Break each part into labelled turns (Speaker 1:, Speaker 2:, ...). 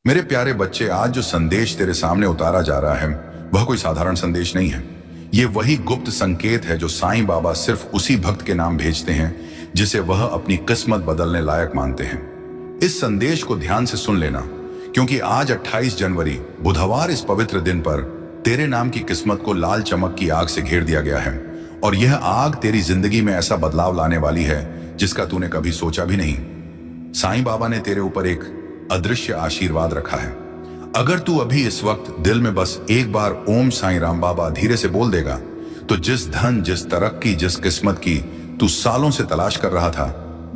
Speaker 1: मेरे प्यारे बच्चे, आज जो संदेश तेरे सामने उतारा जा रहा है वह कोई साधारण संदेश नहीं है। ये वही गुप्त संकेत है जो साईं बाबा सिर्फ उसी भक्त के नाम भेजते हैं जिसे वह अपनी किस्मत बदलने लायक मानते हैं। इस संदेश को ध्यान से सुन लेना, क्योंकि आज 28 जनवरी बुधवार इस पवित्र दिन पर तेरे नाम की किस्मत को लाल चमक की आग से घेर दिया गया है। और यह आग तेरी जिंदगी में ऐसा बदलाव लाने वाली है जिसका तूने कभी सोचा भी नहीं। साईं बाबा ने तेरे ऊपर एक अदृश्य आशीर्वाद रखा है। अगर तू अभी इस वक्त दिल में बस एक बार ओम साईं राम बाबा धीरे से बोल देगा, तो जिस धन, जिस तरक्की, जिस किस्मत की तू सालों से तलाश कर रहा था,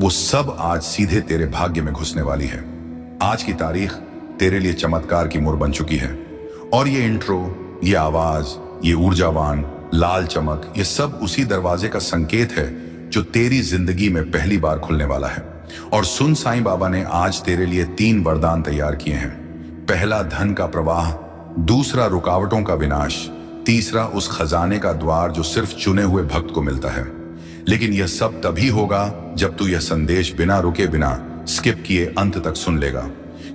Speaker 1: वो सब आज सीधे तेरे भाग्य में घुसने वाली है। आज की तारीख तेरे लिए चमत्कार की मोड़ बन चुकी है। और ये इंट्रो, ये आवाज, ये ऊर्जावान लाल चमक, ये सब उसी दरवाजे का संकेत है जो तेरी जिंदगी में पहली बार खुलने वाला है। और सुन, साईं बाबा ने आज तेरे लिए 3 वरदान तैयार किए हैं। पहला, धन का प्रवाह। दूसरा, रुकावटों का विनाश। तीसरा, उस खजाने का द्वार जो सिर्फ चुने हुए भक्त को मिलता है। लेकिन यह सब तभी होगा जब तू यह संदेश बिना रुके, बिना स्किप किए अंत तक सुन लेगा,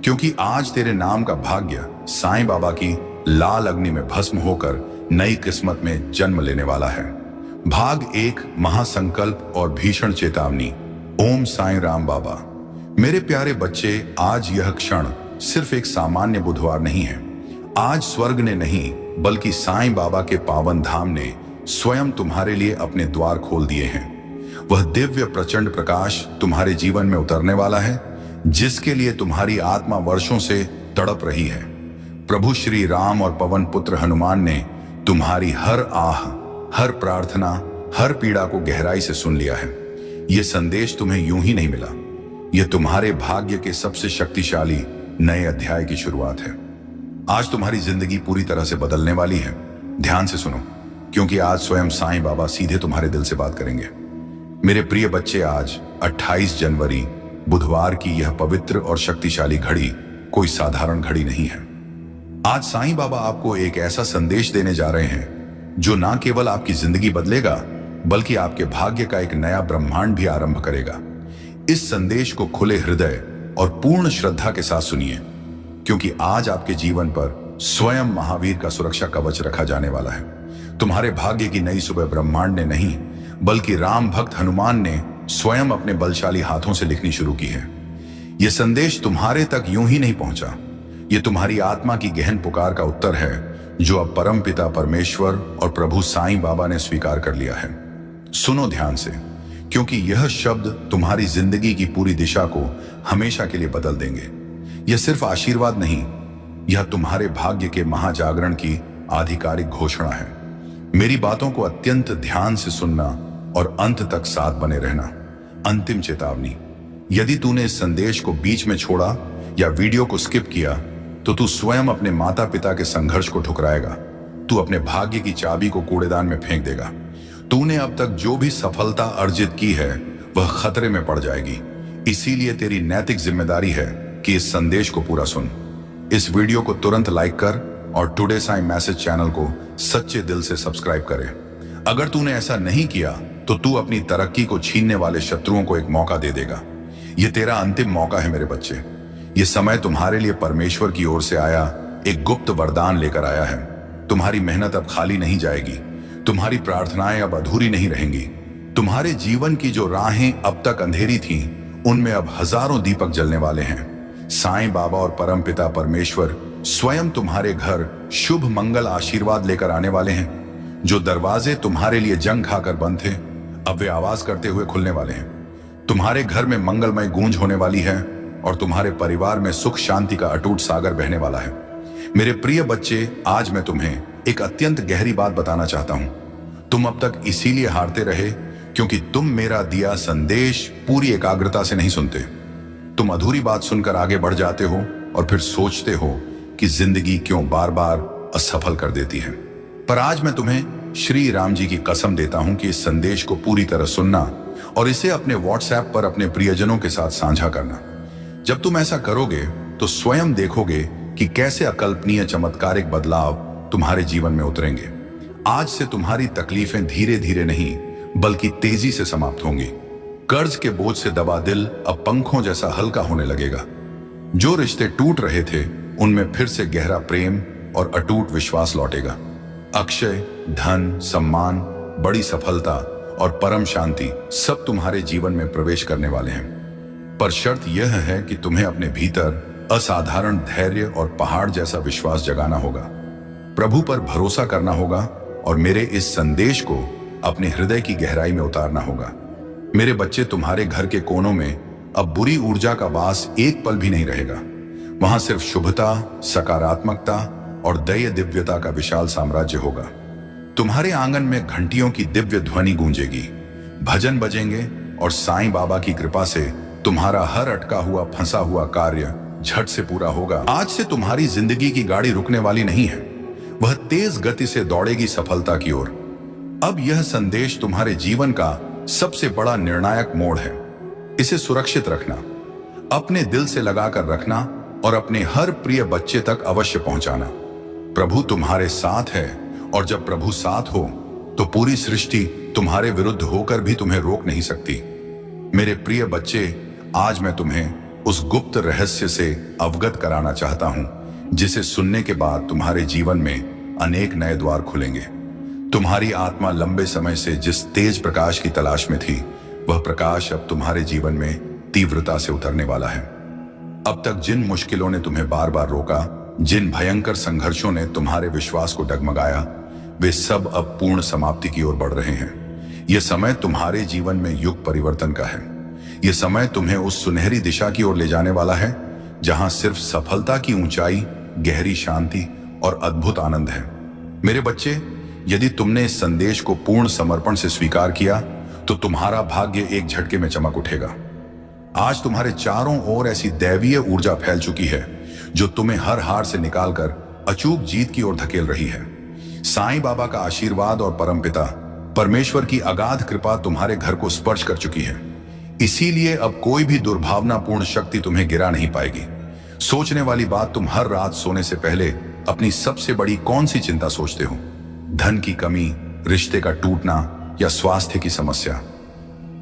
Speaker 1: क्योंकि आज तेरे नाम का भाग्य साईं बाबा की लाल अग्नि में भस्म होकर नई किस्मत में जन्म लेने वाला है। भाग 1, महासंकल्प और भीषण चेतावनी। ओम साईं राम बाबा। मेरे प्यारे बच्चे, आज यह क्षण सिर्फ एक सामान्य बुधवार नहीं है। आज स्वर्ग ने नहीं, बल्कि साईं बाबा के पावन धाम ने स्वयं तुम्हारे लिए अपने द्वार खोल दिए हैं। वह दिव्य प्रचंड प्रकाश तुम्हारे जीवन में उतरने वाला है, जिसके लिए तुम्हारी आत्मा वर्षों से तड़प रही है। प्रभु श्री राम और पवन पुत्र हनुमान ने तुम्हारी हर आह, हर प्रार्थना, हर पीड़ा को गहराई से सुन लिया है। यह संदेश तुम्हें यूं ही नहीं मिला, यह तुम्हारे भाग्य के सबसे शक्तिशाली नए अध्याय की शुरुआत है। आज तुम्हारी जिंदगी पूरी तरह से बदलने वाली है। ध्यान से सुनो, क्योंकि आज स्वयं साईं बाबा सीधे तुम्हारे दिल से बात करेंगे। मेरे प्रिय बच्चे, आज 28 जनवरी बुधवार की यह पवित्र और शक्तिशाली घड़ी कोई साधारण घड़ी नहीं है। आज साईं बाबा आपको एक ऐसा संदेश देने जा रहे हैं जो ना केवल आपकी जिंदगी बदलेगा, बल्कि आपके भाग्य का एक नया ब्रह्मांड भी आरंभ करेगा। इस संदेश को खुले हृदय और पूर्ण श्रद्धा के साथ सुनिए, क्योंकि आज आपके जीवन पर स्वयं महावीर का सुरक्षा कवच रखा जाने वाला है। तुम्हारे भाग्य की नई सुबह ब्रह्मांड ने नहीं, बल्कि राम भक्त हनुमान ने स्वयं अपने बलशाली हाथों से लिखनी शुरू की है। यह संदेश तुम्हारे तक यूं ही नहीं पहुंचा। यह तुम्हारी आत्मा की गहन पुकार का उत्तर है, जो अब परमपिता परमेश्वर और प्रभु साईं बाबा ने स्वीकार कर लिया है। सुनो ध्यान से, क्योंकि यह शब्द तुम्हारी जिंदगी की पूरी दिशा को हमेशा के लिए बदल देंगे। यह सिर्फ आशीर्वाद नहीं, यह तुम्हारे भाग्य के महाजागरण की आधिकारिक घोषणा है। मेरी बातों को अत्यंत ध्यान से सुनना और अंत तक साथ बने रहना। अंतिम चेतावनी, यदि तूने इस संदेश को बीच में छोड़ा या वीडियो को स्किप किया, तो तू स्वयं अपने माता पिता के संघर्ष को ठुकराएगा। तू अपने भाग्य की चाबी को कूड़ेदान में फेंक देगा। तूने अब तक जो भी सफलता अर्जित की है वह खतरे में पड़ जाएगी। इसीलिए तेरी नैतिक जिम्मेदारी है कि इस संदेश को पूरा सुन। इस वीडियो को तुरंत लाइक कर और टुडे साईं मैसेज चैनल को सच्चे दिल से सब्सक्राइब करे। अगर तूने ऐसा नहीं किया तो तू अपनी तरक्की को छीनने वाले शत्रुओं को एक मौका दे देगा। यह तेरा अंतिम मौका है मेरे बच्चे। यह समय तुम्हारे लिए परमेश्वर की ओर से आया एक गुप्त वरदान लेकर आया है। तुम्हारी मेहनत अब खाली नहीं जाएगी, तुम्हारी प्रार्थनाएं अब अधूरी नहीं रहेंगी। तुम्हारे जीवन की जो राहें अब तक अंधेरी थीं, उनमें अब हजारों दीपक जलने वाले हैं। साईं बाबा और परमपिता परमेश्वर स्वयं तुम्हारे घर शुभ मंगल आशीर्वाद लेकर आने वाले हैं। जो दरवाजे तुम्हारे लिए जंग खाकर बंद थे, अब वे आवाज करते हुए खुलने वाले हैं। तुम्हारे घर में मंगलमय गूंज होने वाली है और तुम्हारे परिवार में सुख शांति का अटूट सागर बहने वाला है। मेरे प्रिय बच्चे, आज मैं तुम्हें एक अत्यंत गहरी बात बताना चाहता हूं। तुम अब तक इसीलिए हारते रहे क्योंकि तुम मेरा दिया संदेश पूरी एकाग्रता से नहीं सुनते। तुम अधूरी बात सुनकर आगे बढ़ जाते हो और फिर सोचते हो कि जिंदगी क्यों बार बार असफल कर देती है। पर आज मैं तुम्हें श्री राम जी की कसम देता हूं कि इस संदेश को पूरी तरह सुनना और इसे अपने व्हाट्सएप पर अपने प्रियजनों के साथ साझा करना। जब तुम ऐसा करोगे तो स्वयं देखोगे कि कैसे अकल्पनीय चमत्कारिक बदलाव तुम्हारे जीवन में उतरेंगे। आज से तुम्हारी तकलीफें धीरे धीरे नहीं, बल्कि तेजी से समाप्त होंगी। कर्ज के बोझ से दबा दिल अब पंखों जैसा हल्का होने लगेगा। जो रिश्ते टूट रहे थे उनमें फिर से गहरा प्रेम और अटूट विश्वास लौटेगा। अक्षय, धन, सम्मान, बड़ी सफलता और परम शांति सब तुम्हारे जीवन में प्रवेश करने वाले हैं। पर शर्त यह है कि तुम्हें अपने भीतर असाधारण धैर्य और पहाड़ जैसा विश्वास जगाना होगा, प्रभु पर भरोसा करना होगा और मेरे इस संदेश को अपने हृदय की गहराई में उतारना होगा। मेरे बच्चे, तुम्हारे घर के कोनों में अब बुरी ऊर्जा का वास एक पल भी नहीं रहेगा। वहां सिर्फ शुभता, सकारात्मकता और दया दिव्यता का विशाल साम्राज्य होगा। तुम्हारे आंगन में घंटियों की दिव्य ध्वनि गूंजेगी, भजन बजेंगे और साईं बाबा की कृपा से तुम्हारा हर अटका हुआ, फंसा हुआ कार्य झट से पूरा होगा। आज से तुम्हारी जिंदगी की गाड़ी रुकने वाली नहीं है, वह तेज गति से दौड़ेगी सफलता की ओर। अब यह संदेश तुम्हारे जीवन का सबसे बड़ा निर्णायक मोड़ है। इसे सुरक्षित रखना, अपने दिल से लगाकर रखना और अपने हर प्रिय बच्चे तक अवश्य पहुंचाना। प्रभु तुम्हारे साथ है और जब प्रभु साथ हो तो पूरी सृष्टि तुम्हारे विरुद्ध होकर भी तुम्हें रोक नहीं सकती। मेरे प्रिय बच्चे, आज मैं तुम्हें उस गुप्त रहस्य से अवगत कराना चाहता हूं जिसे सुनने के बाद तुम्हारे जीवन में अनेक नए द्वार खुलेंगे। तुम्हारी आत्मा लंबे समय से जिस तेज प्रकाश की तलाश में थी, वह प्रकाश अब तुम्हारे जीवन में तीव्रता से उतरने वाला है। अब तक जिन मुश्किलों ने तुम्हें बार बार रोका, जिन भयंकर संघर्षों ने तुम्हारे विश्वास को डगमगाया, वे सब अब पूर्ण समाप्ति की ओर बढ़ रहे हैं। यह समय तुम्हारे जीवन में युग परिवर्तन का है। यह समय तुम्हें उस सुनहरी दिशा की ओर ले जाने वाला है जहां सिर्फ सफलता की ऊंचाई, गहरी शांति और अद्भुत आनंद है। मेरे बच्चे, यदि तुमने इस संदेश को पूर्ण समर्पण से स्वीकार किया तो तुम्हारा भाग्य एक झटके में चमक उठेगा। आज तुम्हारे चारों ओर ऐसी दैवीय ऊर्जा फैल चुकी है जो तुम्हें हर हार से निकालकर अचूक जीत की ओर धकेल रही है। साईं बाबा का आशीर्वाद और परमपिता परमेश्वर की अगाध कृपा तुम्हारे घर को स्पर्श कर चुकी है। इसीलिए अब कोई भी दुर्भावनापूर्ण शक्ति तुम्हें गिरा नहीं पाएगी। सोचने वाली बात, तुम हर रात सोने से पहले अपनी सबसे बड़ी कौन सी चिंता सोचते हो? धन की कमी, रिश्ते का टूटना या स्वास्थ्य की समस्या?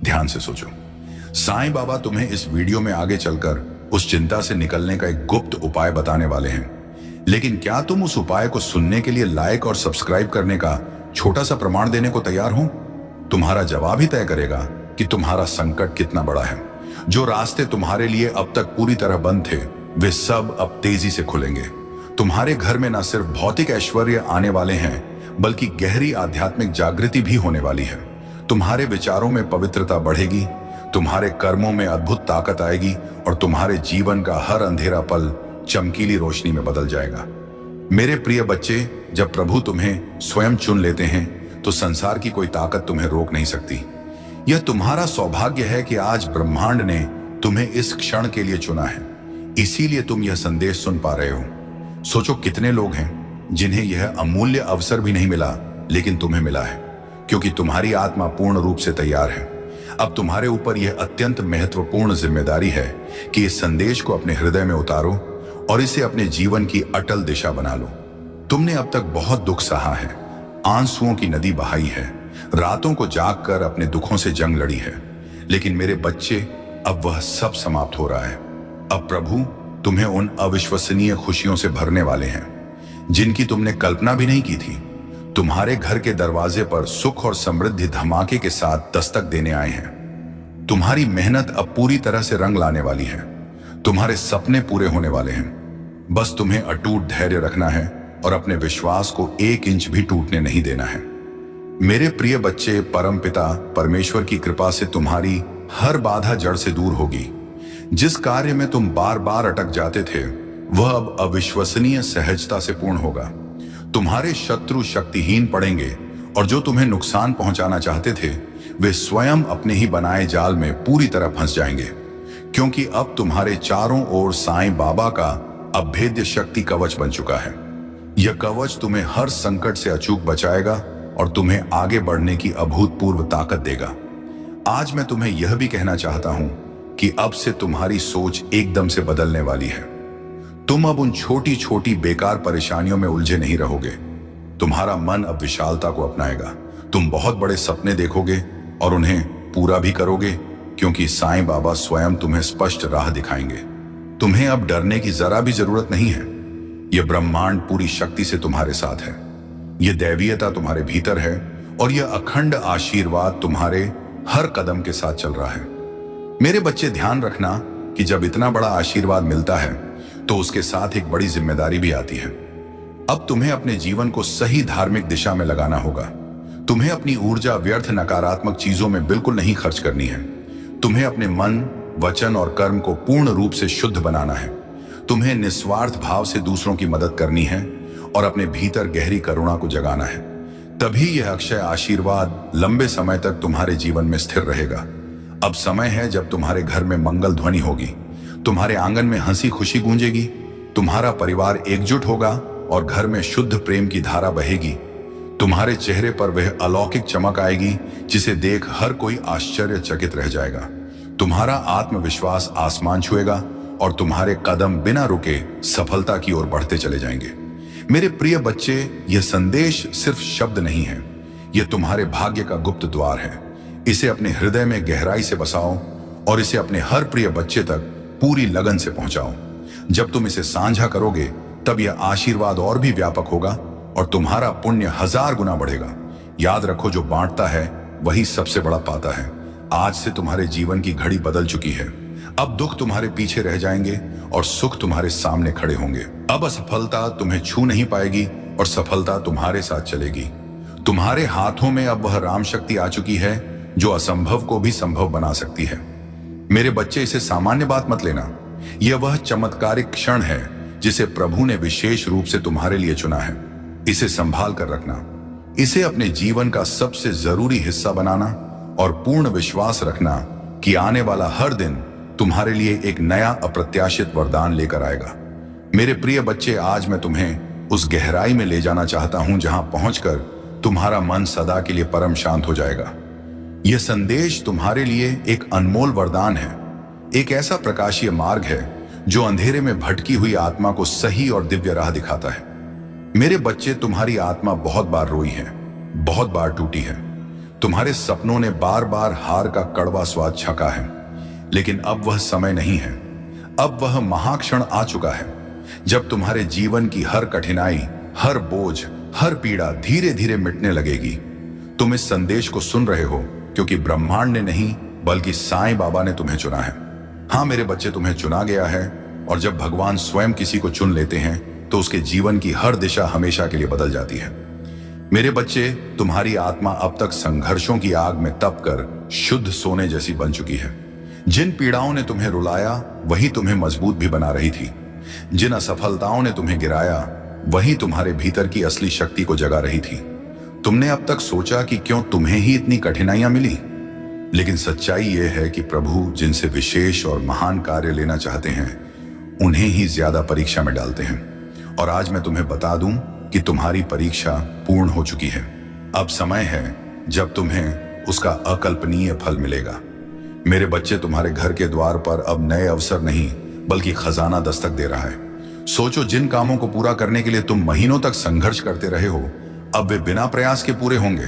Speaker 1: ध्यान से सोचो। साईं बाबा तुम्हें इस वीडियो में आगे चलकर उस चिंता से निकलने का एक गुप्त उपाय बताने वाले हैं। लेकिन क्या तुम उस उपाय को सुनने के लिए लाइक और सब्सक्राइब करने का छोटा सा प्रमाण देने को तैयार हो? तुम्हारा जवाब ही तय करेगा कि तुम्हारा संकट कितना बड़ा है। जो रास्ते तुम्हारे लिए अब तक पूरी तरह बंद थे, वे सब अब तेजी से खुलेंगे। तुम्हारे घर में न सिर्फ भौतिक ऐश्वर्य आने वाले हैं, बल्कि गहरी आध्यात्मिक जागृति भी होने वाली है। तुम्हारे विचारों में पवित्रता बढ़ेगी, तुम्हारे कर्मों में अद्भुत ताकत आएगी और तुम्हारे जीवन का हर अंधेरा पल चमकीली रोशनी में बदल जाएगा। मेरे प्रिय बच्चे, जब प्रभु तुम्हें स्वयं चुन लेते हैं तो संसार की कोई ताकत तुम्हें रोक नहीं सकती। यह तुम्हारा सौभाग्य है कि आज ब्रह्मांड ने तुम्हें इस क्षण के लिए चुना है, इसीलिए तुम यह संदेश सुन पा रहे हो। सोचो, कितने लोग हैं जिन्हें यह अमूल्य अवसर भी नहीं मिला, लेकिन तुम्हें मिला है, क्योंकि तुम्हारी आत्मा पूर्ण रूप से तैयार है। अब तुम्हारे ऊपर यह अत्यंत महत्वपूर्ण जिम्मेदारी है कि इस संदेश को अपने हृदय में उतारो और इसे अपने जीवन की अटल दिशा बना लो। तुमने अब तक बहुत दुख सहा है, आंसुओं की नदी बहाई है, रातों को जागकर अपने दुखों से जंग लड़ी है, लेकिन मेरे बच्चे, अब वह सब समाप्त हो रहा है। अब प्रभु तुम्हें उन अविश्वसनीय खुशियों से भरने वाले हैं जिनकी तुमने कल्पना भी नहीं की थी। तुम्हारे घर के दरवाजे पर सुख और समृद्धि धमाके के साथ दस्तक देने आए हैं। तुम्हारी मेहनत अब पूरी तरह से रंग लाने वाली है। तुम्हारे सपने पूरे होने वाले हैं। बस तुम्हें अटूट धैर्य रखना है और अपने विश्वास को 1 इंच भी टूटने नहीं देना है। मेरे प्रिय बच्चे, परमपिता परमेश्वर की कृपा से तुम्हारी हर बाधा जड़ से दूर होगी। जिस कार्य में तुम बार बार अटक जाते थे, वह अब अविश्वसनीय सहजता से पूर्ण होगा। तुम्हारे शत्रु शक्तिहीन पड़ेंगे और जो तुम्हें नुकसान पहुंचाना चाहते थे, वे स्वयं अपने ही बनाए जाल में पूरी तरह फंस जाएंगे, क्योंकि अब तुम्हारे चारों ओर साईं बाबा का अभेद्य शक्ति कवच बन चुका है। यह कवच तुम्हें हर संकट से अचूक बचाएगा और तुम्हें आगे बढ़ने की अभूतपूर्व ताकत देगा। आज मैं तुम्हें यह भी कहना चाहता हूं कि अब से तुम्हारी सोच एकदम से बदलने वाली है। तुम अब उन छोटी छोटी बेकार परेशानियों में उलझे नहीं रहोगे। तुम्हारा मन अब विशालता को अपनाएगा। तुम बहुत बड़े सपने देखोगे और उन्हें पूरा भी करोगे, क्योंकि साईं बाबा स्वयं तुम्हें स्पष्ट राह दिखाएंगे। तुम्हें अब डरने की जरा भी जरूरत नहीं है। यह ब्रह्मांड पूरी शक्ति से तुम्हारे साथ है। यह दैवीयता तुम्हारे भीतर है और यह अखंड आशीर्वाद तुम्हारे हर कदम के साथ चल रहा है। मेरे बच्चे, ध्यान रखना कि जब इतना बड़ा आशीर्वाद मिलता है तो उसके साथ एक बड़ी जिम्मेदारी भी आती है। अब तुम्हें अपने जीवन को सही धार्मिक दिशा में लगाना होगा। तुम्हें अपनी ऊर्जा व्यर्थ नकारात्मक चीजों में बिल्कुल नहीं खर्च करनी है। तुम्हें अपने मन, वचन और कर्म को पूर्ण रूप से शुद्ध बनाना है। तुम्हें निस्वार्थ भाव से दूसरों की मदद करनी है और अपने भीतर गहरी करुणा को जगाना है। तभी यह अक्षय आशीर्वाद लंबे समय तक तुम्हारे जीवन में स्थिर रहेगा। अब समय है जब तुम्हारे घर में मंगल ध्वनि होगी, तुम्हारे आंगन में हंसी खुशी गूंजेगी, तुम्हारा परिवार एकजुट होगा और घर में शुद्ध प्रेम की धारा बहेगी। तुम्हारे चेहरे पर वह अलौकिक चमक आएगी जिसे देख हर कोई आश्चर्यचकित रह जाएगा। तुम्हारा आत्मविश्वास आसमान छुएगा और तुम्हारे कदम बिना रुके सफलता की ओर बढ़ते चले जाएंगे। मेरे प्रिय बच्चे, यह संदेश सिर्फ शब्द नहीं है, यह तुम्हारे भाग्य का गुप्त द्वार है। इसे अपने हृदय में गहराई से बसाओ और इसे अपने हर प्रिय बच्चे तक पूरी लगन से पहुंचाओ। जब तुम इसे साझा करोगे तब यह आशीर्वाद और भी व्यापक होगा और तुम्हारा पुण्य 1000 गुना बढ़ेगा। याद रखो, जो बांटता है वही सबसे बड़ा पाता है। आज से तुम्हारे जीवन की घड़ी बदल चुकी है। अब दुख तुम्हारे पीछे रह जाएंगे और सुख तुम्हारे सामने खड़े होंगे। अब असफलता तुम्हें छू नहीं पाएगी और सफलता तुम्हारे साथ चलेगी। तुम्हारे हाथों में अब वह राम शक्ति आ चुकी है जो असंभव को भी संभव बना सकती है। मेरे बच्चे, इसे सामान्य बात मत लेना। यह वह चमत्कारिक क्षण है जिसे प्रभु ने विशेष रूप से तुम्हारे लिए चुना है। इसे संभाल कर रखना, इसे अपने जीवन का सबसे जरूरी हिस्सा बनाना और पूर्ण विश्वास रखना कि आने वाला हर दिन तुम्हारे लिए एक नया अप्रत्याशित वरदान लेकर आएगा। मेरे प्रिय बच्चे, आज मैं तुम्हें उस गहराई में ले जाना चाहता हूं जहां पहुंचकर तुम्हारा मन सदा के लिए परम शांत हो जाएगा। यह संदेश तुम्हारे लिए एक अनमोल वरदान है, एक ऐसा प्रकाशीय मार्ग है जो अंधेरे में भटकी हुई आत्मा को सही और दिव्य राह दिखाता है। मेरे बच्चे, तुम्हारी आत्मा बहुत बार रोई है, बहुत बार टूटी है। तुम्हारे सपनों ने बार बार हार का कड़वा स्वाद छका है, लेकिन अब वह समय नहीं है। अब वह महाक्षण आ चुका है जब तुम्हारे जीवन की हर कठिनाई, हर बोझ, हर पीड़ा धीरे धीरे मिटने लगेगी। तुम इस संदेश को सुन रहे हो क्योंकि ब्रह्मांड ने नहीं बल्कि साईं बाबा ने तुम्हें चुना है। हाँ मेरे बच्चे, तुम्हें चुना गया है और जब भगवान स्वयं किसी को चुन लेते हैं तो उसके जीवन की हर दिशा हमेशा के लिए बदल जाती है। मेरे बच्चे, तुम्हारी आत्मा अब तक संघर्षों की आग में तप कर शुद्ध सोने जैसी बन चुकी है। जिन पीड़ाओं ने तुम्हें रुलाया वही तुम्हें मजबूत भी बना रही थी। जिन असफलताओं ने तुम्हें गिराया वही तुम्हारे भीतर की असली शक्ति को जगा रही थी। तुमने अब तक सोचा कि क्यों तुम्हें ही इतनी कठिनाइयां मिली, लेकिन सच्चाई यह है कि प्रभु जिनसे विशेष और महान कार्य लेना चाहते हैं उन्हें ही ज्यादा परीक्षा में डालते हैं। और आज मैं तुम्हें बता दूं कि तुम्हारी परीक्षा पूर्ण हो चुकी है। अब समय है जब तुम्हें उसका अकल्पनीय फल मिलेगा। मेरे बच्चे, तुम्हारे घर के द्वार पर अब नए अवसर नहीं बल्कि खजाना दस्तक दे रहा है। सोचो, जिन कामों को पूरा करने के लिए तुम महीनों तक संघर्ष करते रहे हो अब वे बिना प्रयास के पूरे होंगे।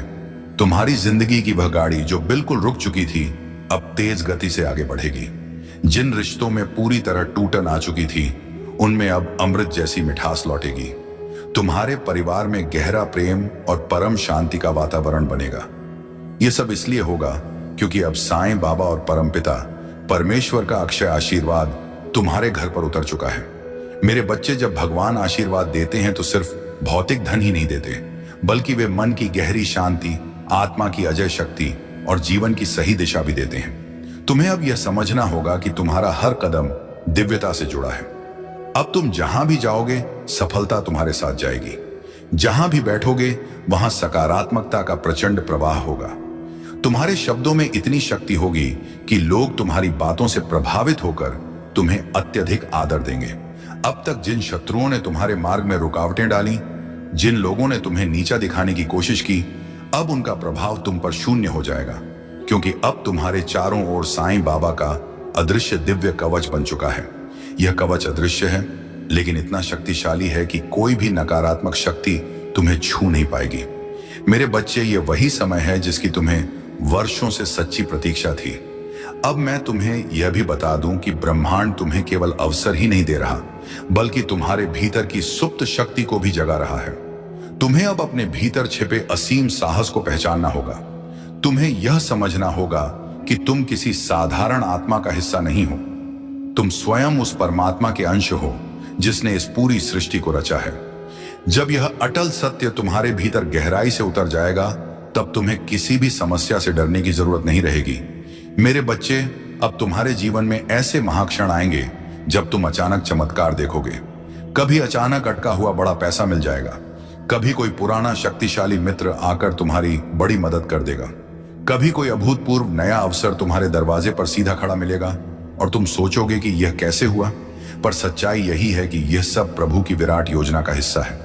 Speaker 1: तुम्हारी जिंदगी की वह गाड़ी जो बिल्कुल रुक चुकी थी अब तेज गति से आगे बढ़ेगी। जिन रिश्तों में पूरी तरह टूटन आ चुकी थी उनमें अब अमृत जैसी मिठास लौटेगी। तुम्हारे परिवार में गहरा प्रेम और परम शांति का वातावरण बनेगा। यह सब इसलिए होगा क्योंकि अब साईं बाबा और परमपिता परमेश्वर का अक्षय आशीर्वाद तुम्हारे घर पर उतर चुका है। मेरे बच्चे, जब भगवान आशीर्वाद देते हैं तो सिर्फ भौतिक धन ही नहीं देते बल्कि वे मन की गहरी शांति, आत्मा की अजय शक्ति और जीवन की सही दिशा भी देते हैं। तुम्हें अब यह समझना होगा कि तुम्हारा हर कदम दिव्यता से जुड़ा है। अब तुम जहां भी जाओगे सफलता तुम्हारे साथ जाएगी। जहां भी बैठोगे वहां सकारात्मकता का प्रचंड प्रवाह होगा। तुम्हारे शब्दों में इतनी शक्ति होगी कि लोग तुम्हारी बातों से प्रभावित होकर तुम्हें अत्यधिक आदर देंगे। अब तक जिन शत्रुओं ने तुम्हारे मार्ग में रुकावटें डाली, जिन लोगों ने तुम्हें नीचा दिखाने की कोशिश की, अब उनका प्रभाव तुम पर शून्य हो जाएगा क्योंकि अब तुम्हारे चारों ओर साईं बाबा का अदृश्य दिव्य कवच बन चुका है। यह कवच अदृश्य है लेकिन इतना शक्तिशाली है कि कोई भी नकारात्मक शक्ति तुम्हें छू नहीं पाएगी। मेरे बच्चे, ये वही समय है जिसकी तुम्हें वर्षों से सच्ची प्रतीक्षा थी। अब मैं तुम्हें यह भी बता दूं कि ब्रह्मांड तुम्हें केवल अवसर ही नहीं दे रहा, बल्कि तुम्हारे भीतर की सुप्त शक्ति को भी जगा रहा है। तुम्हें अब अपने भीतर छिपे असीम साहस को पहचानना होगा। तुम्हें यह समझना होगा कि तुम किसी साधारण आत्मा का हिस्सा नहीं हो। तुम स्वयं उस परमात्मा के अंश हो जिसने इस पूरी सृष्टि को रचा है। जब यह अटल सत्य तुम्हारे भीतर गहराई से उतर जाएगा, तब तुम्हें किसी भी समस्या से डरने की जरूरत नहीं रहेगी। मेरे बच्चे, अब तुम्हारे जीवन में ऐसे महाक्षण आएंगे जब तुम अचानक चमत्कार देखोगे। कभी अचानक अटका हुआ बड़ा पैसा मिल जाएगा, कभी कोई पुराना शक्तिशाली मित्र आकर तुम्हारी बड़ी मदद कर देगा, कभी कोई अभूतपूर्व नया अवसर तुम्हारे दरवाजे पर सीधा खड़ा मिलेगा और तुम सोचोगे कि यह कैसे हुआ। पर सच्चाई यही है कि यह सब प्रभु की विराट योजना का हिस्सा है।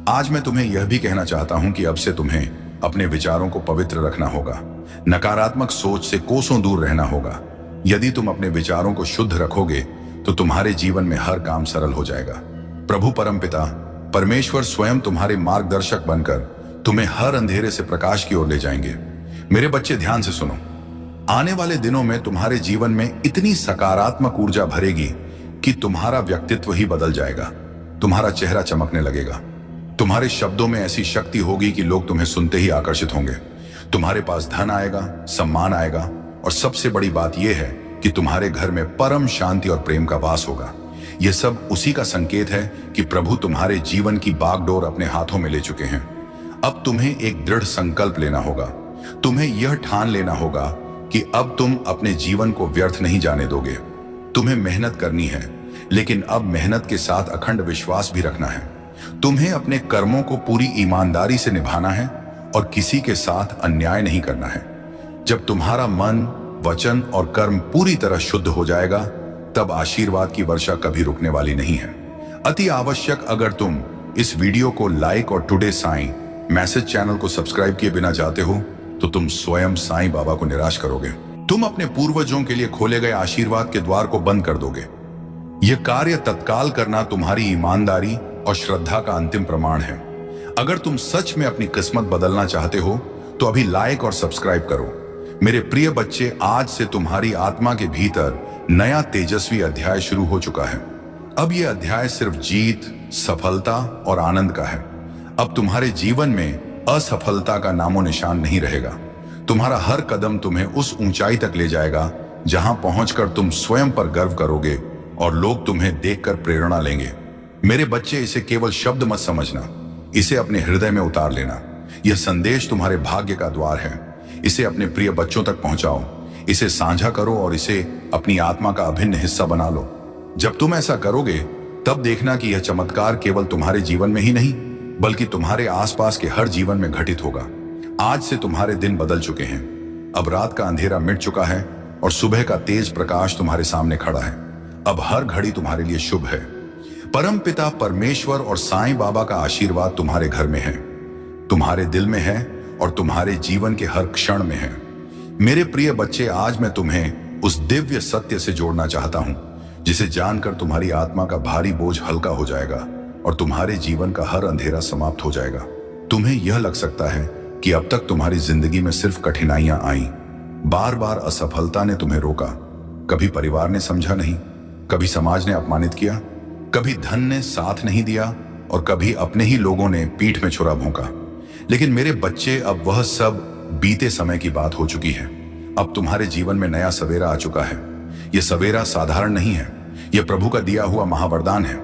Speaker 1: आज मैं तुम्हें यह भी कहना चाहता हूं कि अब से तुम्हें अपने विचारों को पवित्र रखना होगा। नकारात्मक सोच से कोसों दूर रहना होगा। यदि तुम अपने विचारों को शुद्ध रखोगे तो तुम्हारे जीवन में हर काम सरल हो जाएगा। प्रभु परमपिता परमेश्वर स्वयं तुम्हारे मार्गदर्शक बनकर तुम्हें हर अंधेरे से प्रकाश की ओर ले जाएंगे। मेरे बच्चे, ध्यान से सुनो। आने वाले दिनों में तुम्हारे जीवन में इतनी सकारात्मक ऊर्जा भरेगी कि तुम्हारा व्यक्तित्व ही बदल जाएगा। तुम्हारा चेहरा चमकने लगेगा। तुम्हारे शब्दों में ऐसी शक्ति होगी कि लोग तुम्हें सुनते ही आकर्षित होंगे। तुम्हारे पास धन आएगा, सम्मान आएगा और सबसे बड़ी बात यह है कि तुम्हारे घर में परम शांति और प्रेम का वास होगा। यह सब उसी का संकेत है कि प्रभु तुम्हारे जीवन की बागडोर अपने हाथों में ले चुके हैं। अब तुम्हें एक दृढ़ संकल्प लेना होगा। तुम्हें यह ठान लेना होगा कि अब तुम अपने जीवन को व्यर्थ नहीं जाने दोगे। तुम्हें मेहनत करनी है, लेकिन अब मेहनत के साथ अखंड विश्वास भी रखना है। तुम्हें अपने कर्मों को पूरी ईमानदारी से निभाना है और किसी के साथ अन्याय नहीं करना है। जब तुम्हारा मन, वचन और कर्म पूरी तरह शुद्ध हो जाएगा, तब आशीर्वाद की वर्षा कभी रुकने वाली नहीं है। अति आवश्यक, अगर तुम इस वीडियो को लाइक और टुडे साईं मैसेज चैनल को सब्सक्राइब किए बिना जाते हो, तो तुम स्वयं साईं बाबा को निराश करोगे। तुम अपने पूर्वजों के लिए खोले गए आशीर्वाद के द्वार को बंद कर दोगे। यह कार्य तत्काल करना तुम्हारी ईमानदारी और श्रद्धा का अंतिम प्रमाण है। अगर तुम सच में अपनी किस्मत बदलना चाहते हो तो अभी लाइक और सब्सक्राइब करो। मेरे प्रिय बच्चे, आज से तुम्हारी आत्मा के भीतर नया तेजस्वी अध्याय शुरू हो चुका है। अब यह अध्याय सिर्फ जीत, सफलता और आनंद का है। अब तुम्हारे जीवन में असफलता का नामो निशान नहीं रहेगा। तुम्हारा हर कदम तुम्हें उस ऊंचाई तक ले जाएगा जहां पहुंचकर तुम स्वयं पर गर्व करोगे और लोग तुम्हें देखकर प्रेरणा लेंगे। मेरे बच्चे, इसे केवल शब्द मत समझना, इसे अपने हृदय में उतार लेना। यह संदेश तुम्हारे भाग्य का द्वार है। इसे अपने प्रिय बच्चों तक पहुंचाओ, इसे साझा करो और इसे अपनी आत्मा का अभिन्न हिस्सा बना लो। जब तुम ऐसा करोगे, तब देखना कि यह चमत्कार केवल तुम्हारे जीवन में ही नहीं, बल्कि तुम्हारे आसपास के हर जीवन में घटित होगा। आज से तुम्हारे दिन बदल चुके हैं। अब रात का अंधेरा मिट चुका है और सुबह का तेज प्रकाश तुम्हारे सामने खड़ा है। अब हर घड़ी तुम्हारे लिए शुभ है। परम पिता परमेश्वर और साईं बाबा का आशीर्वाद तुम्हारे घर में है, तुम्हारे दिल में है और तुम्हारे जीवन के हर क्षण में है। मेरे प्रिय बच्चे, आज मैं तुम्हें उस दिव्य सत्य से जोड़ना चाहता हूं जिसे जानकर तुम्हारी आत्मा का भारी बोझ हल्का हो जाएगा और तुम्हारे जीवन का हर अंधेरा समाप्त हो जाएगा। तुम्हें यह लग सकता है कि अब तक तुम्हारी जिंदगी में सिर्फ कठिनाइयां आई, बार बार असफलता ने तुम्हें रोका। कभी परिवार ने समझा नहीं, कभी समाज ने अपमानित किया, कभी धन ने साथ नहीं दिया और कभी अपने ही लोगों ने पीठ में छुरा भोंका। लेकिन मेरे बच्चे, अब वह सब बीते समय की बात हो चुकी है। अब तुम्हारे जीवन में नया सवेरा आ चुका है। यह सवेरा साधारण नहीं है, यह प्रभु का दिया हुआ महावरदान है।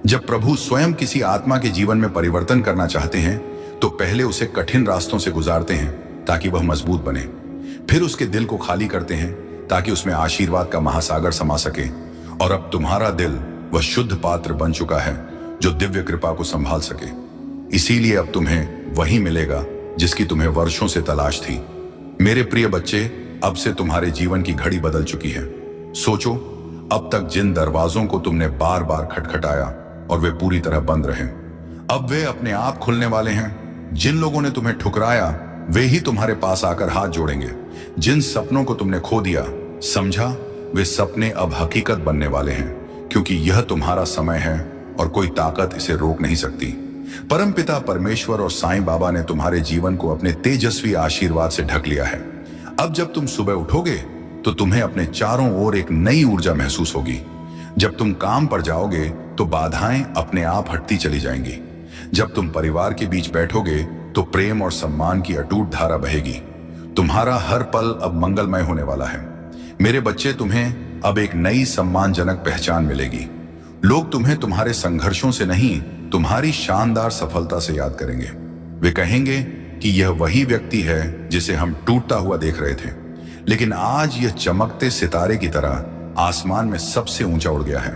Speaker 1: जब प्रभु स्वयं किसी आत्मा के जीवन में परिवर्तन करना चाहते हैं तो पहले उसे कठिन रास्तों से गुजारते हैं ताकि वह मजबूत बने। फिर उसके दिल को खाली करते हैं ताकि उसमें आशीर्वाद का महासागर समा सके। और अब तुम्हारा दिल वह शुद्ध पात्र बन चुका है जो दिव्य कृपा को संभाल सके। इसीलिए अब तुम्हें वही मिलेगा जिसकी तुम्हें वर्षों से तलाश थी। मेरे प्रिय बच्चे, अब से तुम्हारे जीवन की घड़ी बदल चुकी है। सोचो, अब तक जिन दरवाजों को तुमने बार बार खटखटाया और वे पूरी तरह बंद रहे, अब वे अपने आप खुलने वाले हैं। जिन लोगों ने तुम्हें ठुकराया, वे ही तुम्हारे पास आकर हाथ जोड़ेंगे। जिन सपनों को तुमने खो दिया, समझा, वे सपने अब हकीकत बनने वाले हैं, क्योंकि यह तुम्हारा समय है और कोई ताकत इसे रोक नहीं सकती। परमपिता परमेश्वर और साईं बाबा ने तुम्हारे जीवन को अपने तेजस्वी आशीर्वाद से ढक लिया है। अब जब तुम सुबह उठोगे तो तुम्हें अपने चारों ओर एक नई ऊर्जा महसूस होगी। जब तुम काम पर जाओगे तो बाधाएं अपने आप हटती चली जाएंगी। जब तुम परिवार के बीच बैठोगे तो प्रेम और सम्मान की अटूट धारा बहेगी। तुम्हारा हर पल अब मंगलमय होने वाला है। मेरे बच्चे, तुम्हें अब एक नई सम्मानजनक पहचान मिलेगी। लोग तुम्हें तुम्हारे संघर्षों से नहीं, तुम्हारी शानदार सफलता से याद करेंगे। वे कहेंगे कि यह वही व्यक्ति है जिसे हम टूटता हुआ देख रहे थे, लेकिन आज यह चमकते सितारे की तरह आसमान में सबसे ऊंचा उड़ गया है।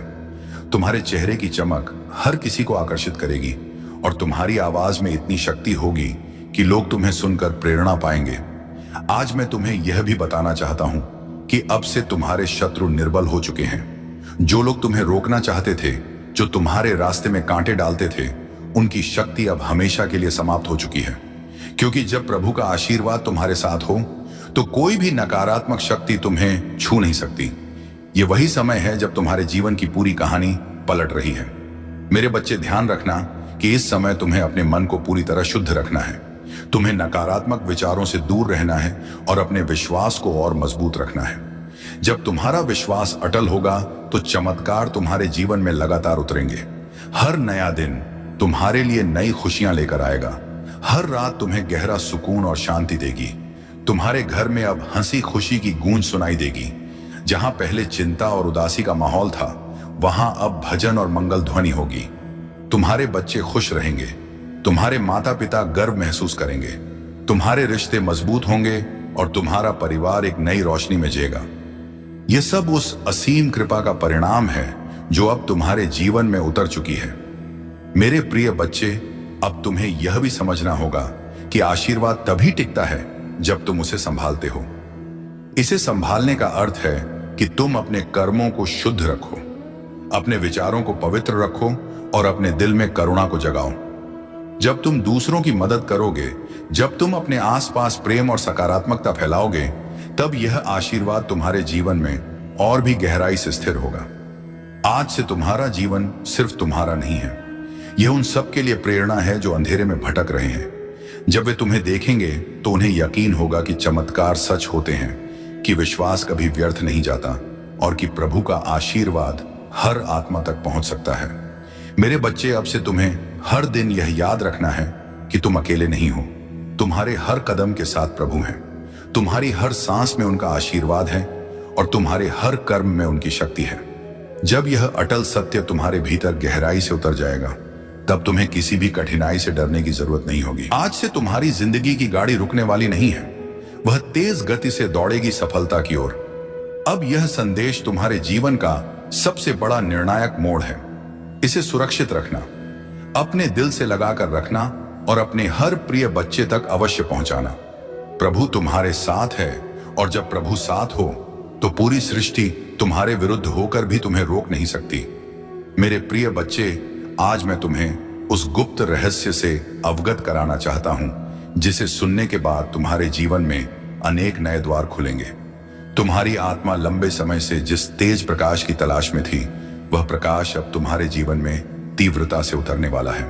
Speaker 1: तुम्हारे चेहरे की चमक हर किसी को आकर्षित करेगी और तुम्हारी आवाज में इतनी शक्ति होगी कि लोग तुम्हें सुनकर प्रेरणा पाएंगे। आज मैं तुम्हें यह भी बताना चाहता हूं कि अब से तुम्हारे शत्रु निर्बल हो चुके हैं। जो लोग तुम्हें रोकना चाहते थे, जो तुम्हारे रास्ते में कांटे डालते थे, उनकी शक्ति अब हमेशा के लिए समाप्त हो चुकी है। क्योंकि जब प्रभु का आशीर्वाद तुम्हारे साथ हो तो कोई भी नकारात्मक शक्ति तुम्हें छू नहीं सकती। यह वही समय है जब तुम्हारे जीवन की पूरी कहानी पलट रही है। मेरे बच्चे, ध्यान रखना कि इस समय तुम्हें अपने मन को पूरी तरह शुद्ध रखना है। तुम्हें नकारात्मक विचारों से दूर रहना है और अपने विश्वास को और मजबूत रखना है। जब तुम्हारा विश्वास अटल होगा तो चमत्कार तुम्हारे जीवन में लगातार उतरेंगे। हर नया दिन तुम्हारे लिए नई खुशियां लेकर आएगा। हर रात तुम्हें गहरा सुकून और शांति देगी। तुम्हारे घर में अब हंसी खुशी की गूंज सुनाई देगी। जहां पहले चिंता और उदासी का माहौल था, वहां अब भजन और मंगल ध्वनि होगी। तुम्हारे बच्चे खुश रहेंगे। तुम्हारे माता पिता गर्व महसूस करेंगे। तुम्हारे रिश्ते मजबूत होंगे और तुम्हारा परिवार एक नई रोशनी में जिएगा। यह सब उस असीम कृपा का परिणाम है जो अब तुम्हारे जीवन में उतर चुकी है। मेरे प्रिय बच्चे, अब तुम्हें यह भी समझना होगा कि आशीर्वाद तभी टिकता है जब तुम उसे संभालते हो। इसे संभालने का अर्थ है कि तुम अपने कर्मों को शुद्ध रखो, अपने विचारों को पवित्र रखो और अपने दिल में करुणा को जगाओ। जब तुम दूसरों की मदद करोगे, जब तुम अपने आसपास प्रेम और सकारात्मकता फैलाओगे, तब यह आशीर्वाद तुम्हारे जीवन में और भी गहराई से स्थिर होगा। आज से तुम्हारा जीवन सिर्फ तुम्हारा नहीं है, यह उन सब के लिए प्रेरणा है जो अंधेरे में भटक रहे हैं। जब वे तुम्हें देखेंगे तो उन्हें यकीन होगा कि चमत्कार सच होते हैं, कि विश्वास कभी व्यर्थ नहीं जाता और कि प्रभु का आशीर्वाद हर आत्मा तक पहुंच सकता है। मेरे बच्चे, अब से तुम्हें हर दिन यह याद रखना है कि तुम अकेले नहीं हो। तुम्हारे हर कदम के साथ प्रभु हैं। तुम्हारी हर सांस में उनका आशीर्वाद है और तुम्हारे हर कर्म में उनकी शक्ति है। जब यह अटल सत्य तुम्हारे भीतर गहराई से उतर जाएगा, तब तुम्हें किसी भी कठिनाई से डरने की जरूरत नहीं होगी। आज से तुम्हारी जिंदगी की गाड़ी रुकने वाली नहीं है, वह तेज गति से दौड़ेगी सफलता की ओर। अब यह संदेश तुम्हारे जीवन का सबसे बड़ा निर्णायक मोड़ है। इसे सुरक्षित रखना, अपने दिल से लगाकर रखना और अपने हर प्रिय बच्चे तक अवश्य पहुंचाना। प्रभु तुम्हारे साथ है और जब प्रभु साथ हो तो पूरी सृष्टि तुम्हारे विरुद्ध होकर भी तुम्हें रोक नहीं सकती। मेरे प्रिय बच्चे, आज मैं तुम्हें उस गुप्त रहस्य से अवगत कराना चाहता हूं, जिसे सुनने के बाद तुम्हारे जीवन में अनेक नए द्वार खुलेंगे। तुम्हारी आत्मा लंबे समय से जिस तेज प्रकाश की तलाश में थी, वह प्रकाश अब तुम्हारे जीवन में तीव्रता से उतरने वाला है।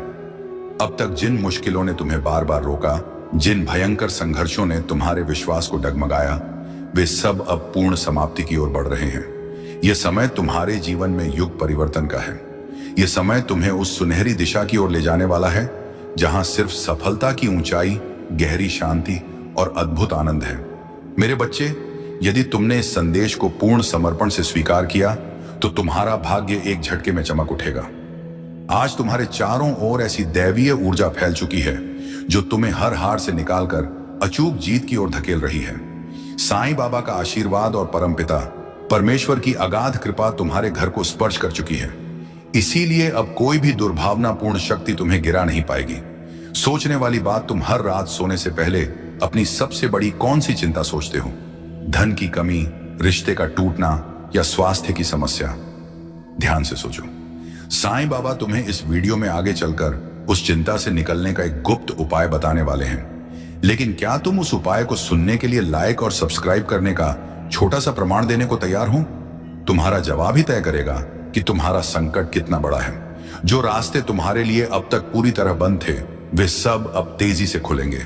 Speaker 1: अब तक जिन मुश्किलों ने तुम्हें बार बार रोका, जिन भयंकर संघर्षों ने तुम्हारे विश्वास को डगमगाया, वे सब अब पूर्ण समाप्ति की ओर बढ़ रहे हैं। यह समय तुम्हारे जीवन में युग परिवर्तन का है। यह समय तुम्हें उस सुनहरी दिशा की ओर ले जाने वाला है जहां सिर्फ सफलता की ऊंचाई, गहरी शांति और अद्भुत आनंद है। मेरे बच्चे, यदि तुमने इस संदेश को पूर्ण समर्पण से स्वीकार किया तो तुम्हारा भाग्य एक झटके में चमक उठेगा। आज तुम्हारे चारों ओर ऐसी दैवीय ऊर्जा फैल चुकी है जो तुम्हें हर हार से निकालकर अचूक जीत की ओर धकेल रही है। साईं बाबा का आशीर्वाद और परमपिता परमेश्वर की अगाध कृपा तुम्हारे घर को स्पर्श कर चुकी है। इसीलिए अब कोई भी दुर्भावनापूर्ण शक्ति तुम्हें गिरा नहीं पाएगी। सोचने वाली बात, तुम हर रात सोने से पहले अपनी सबसे बड़ी कौन सी चिंता सोचते हो? धन की कमी, रिश्ते का टूटना या स्वास्थ्य की समस्या? ध्यान से सोचो। साईं बाबा तुम्हें इस वीडियो में आगे चलकर उस चिंता से निकलने का एक गुप्त उपाय बताने वाले हैं। लेकिन क्या तुम उस उपाय को सुनने के लिए लाइक और सब्सक्राइब करने का छोटा सा प्रमाण देने को तैयार हो? तुम्हारा जवाब ही तय करेगा कि तुम्हारा संकट कितना बड़ा है। जो रास्ते तुम्हारे लिए अब तक पूरी तरह बंद थे, वे सब अब तेजी से खुलेंगे।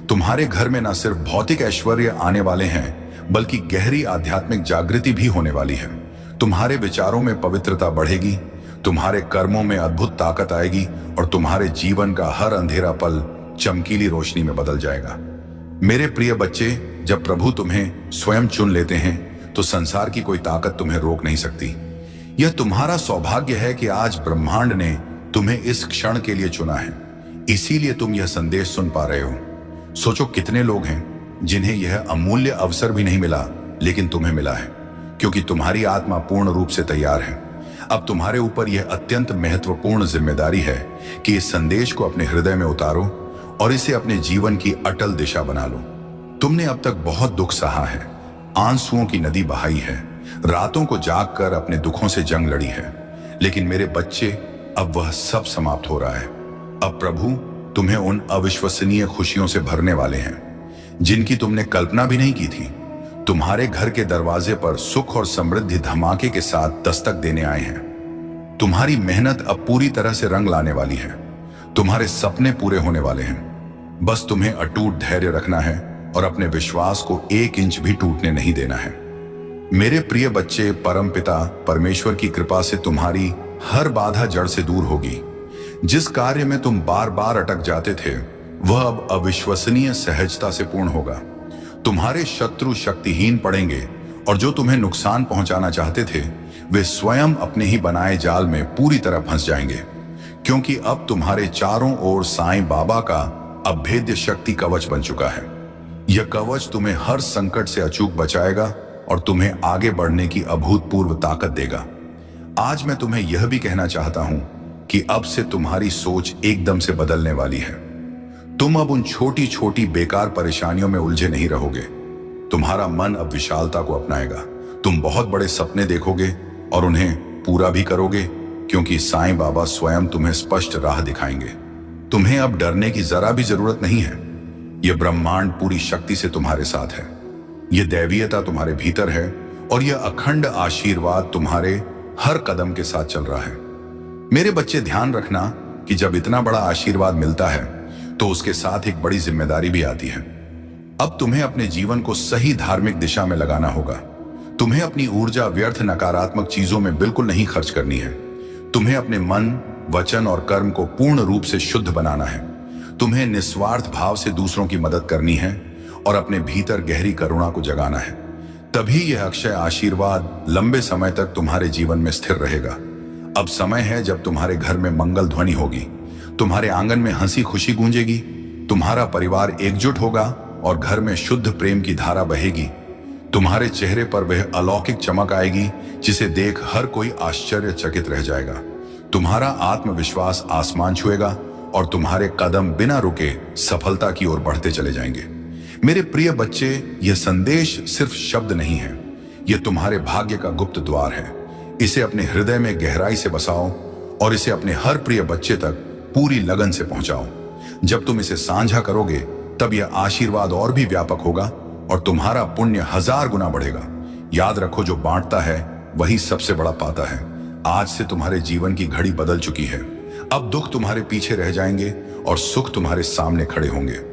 Speaker 1: तुम्हारे घर में न सिर्फ भौतिक ऐश्वर्य आने वाले हैं, बल्कि गहरी आध्यात्मिक जागृति भी होने वाली है। तुम्हारे विचारों में पवित्रता बढ़ेगी, तुम्हारे कर्मों में अद्भुत ताकत आएगी और तुम्हारे जीवन का हर अंधेरा पल चमकीली रोशनी में बदल जाएगा। मेरे प्रिय बच्चे, जब प्रभु तुम्हें स्वयं चुन लेते हैं तो संसार की कोई ताकत तुम्हें रोक नहीं सकती। यह तुम्हारा सौभाग्य है कि आज ब्रह्मांड ने तुम्हें इस क्षण के लिए चुना है, इसीलिए तुम यह संदेश सुन पा रहे हो। सोचो कितने लोग हैं जिन्हें यह अमूल्य अवसर भी नहीं मिला, लेकिन तुम्हें मिला है, क्योंकि तुम्हारी आत्मा पूर्ण रूप से तैयार है। अब तुम्हारे ऊपर यह अत्यंत महत्वपूर्ण जिम्मेदारी है कि इस संदेश को अपने हृदय में उतारो और इसे अपने जीवन की अटल दिशा बना लो। तुमने अब तक बहुत दुख सहा है, आंसुओं की नदी बहाई है, रातों को जागकर अपने दुखों से जंग लड़ी है, लेकिन मेरे बच्चे, अब वह सब समाप्त हो रहा है। अब प्रभु तुम्हें उन अविश्वसनीय खुशियों से भरने वाले हैं जिनकी तुमने कल्पना भी नहीं की थी। तुम्हारे घर के दरवाजे पर सुख और समृद्धि धमाके के साथ दस्तक देने आए हैं। तुम्हारी मेहनत अब पूरी तरह से रंग लाने वाली है। तुम्हारे सपने पूरे होने वाले हैं। बस तुम्हें अटूट धैर्य रखना है और अपने विश्वास को 1 इंच भी टूटने नहीं देना है। मेरे प्रिय बच्चे, परमपिता परमेश्वर की कृपा से तुम्हारी हर बाधा जड़ से दूर होगी। जिस कार्य में तुम बार बार अटक जाते थे वह अब अविश्वसनीय सहजता से पूर्ण होगा। तुम्हारे शत्रु शक्तिहीन पड़ेंगे और जो तुम्हें नुकसान पहुंचाना चाहते थे वे स्वयं अपने ही बनाए जाल में पूरी तरह फंस जाएंगे, क्योंकि अब तुम्हारे चारों ओर साईं बाबा का अभेद्य शक्ति कवच बन चुका है। यह कवच तुम्हें हर संकट से अचूक बचाएगा और तुम्हें आगे बढ़ने की अभूतपूर्व ताकत देगा। आज मैं तुम्हें यह भी कहना चाहता हूं कि अब से तुम्हारी सोच एकदम से बदलने वाली है। तुम अब उन छोटी छोटी बेकार परेशानियों में उलझे नहीं रहोगे। तुम्हारा मन अब विशालता को अपनाएगा। तुम बहुत बड़े सपने देखोगे और उन्हें पूरा भी करोगे, क्योंकि साईं बाबा स्वयं तुम्हें स्पष्ट राह दिखाएंगे। तुम्हें अब डरने की जरा भी जरूरत नहीं है। यह ब्रह्मांड पूरी शक्ति से तुम्हारे साथ है। यह दैवीयता तुम्हारे भीतर है और यह अखंड आशीर्वाद तुम्हारे हर कदम के साथ चल रहा है। मेरे बच्चे, ध्यान रखना कि जब इतना बड़ा आशीर्वाद मिलता है तो उसके साथ एक बड़ी जिम्मेदारी भी आती है। अब तुम्हें अपने जीवन को सही धार्मिक दिशा में लगाना होगा। तुम्हें अपनी ऊर्जा व्यर्थ नकारात्मक चीजों में बिल्कुल नहीं खर्च करनी है। तुम्हें अपने मन, वचन और कर्म को पूर्ण रूप से शुद्ध बनाना है। तुम्हें निस्वार्थ भाव से दूसरों की मदद करनी है और अपने भीतर गहरी करुणा को जगाना है। तभी यह अक्षय आशीर्वाद लंबे समय तक तुम्हारे जीवन में स्थिर रहेगा। अब समय है जब तुम्हारे घर में मंगल ध्वनि होगी, तुम्हारे आंगन में हंसी खुशी गूंजेगी, तुम्हारा परिवार एकजुट होगा और घर में शुद्ध प्रेम की धारा बहेगी। तुम्हारे चेहरे पर वह अलौकिक चमक आएगी जिसे देख हर कोई आश्चर्यचकित रह जाएगा। तुम्हारा आत्मविश्वास आसमान छुएगा और तुम्हारे कदम बिना रुके सफलता की ओर बढ़ते चले जाएंगे। मेरे प्रिय बच्चे, यह संदेश सिर्फ शब्द नहीं है, यह तुम्हारे भाग्य का गुप्त द्वार है। इसे अपने हृदय में गहराई से बसाओ और इसे अपने हर प्रिय बच्चे तक पूरी लगन से पहुंचाओ। जब तुम इसे साझा करोगे तब यह आशीर्वाद और भी व्यापक होगा और तुम्हारा पुण्य 1000 गुना बढ़ेगा। याद रखो, जो बांटता है वही सबसे बड़ा पाता है। आज से तुम्हारे जीवन की घड़ी बदल चुकी है। अब दुख तुम्हारे पीछे रह जाएंगे और सुख तुम्हारे सामने खड़े होंगे।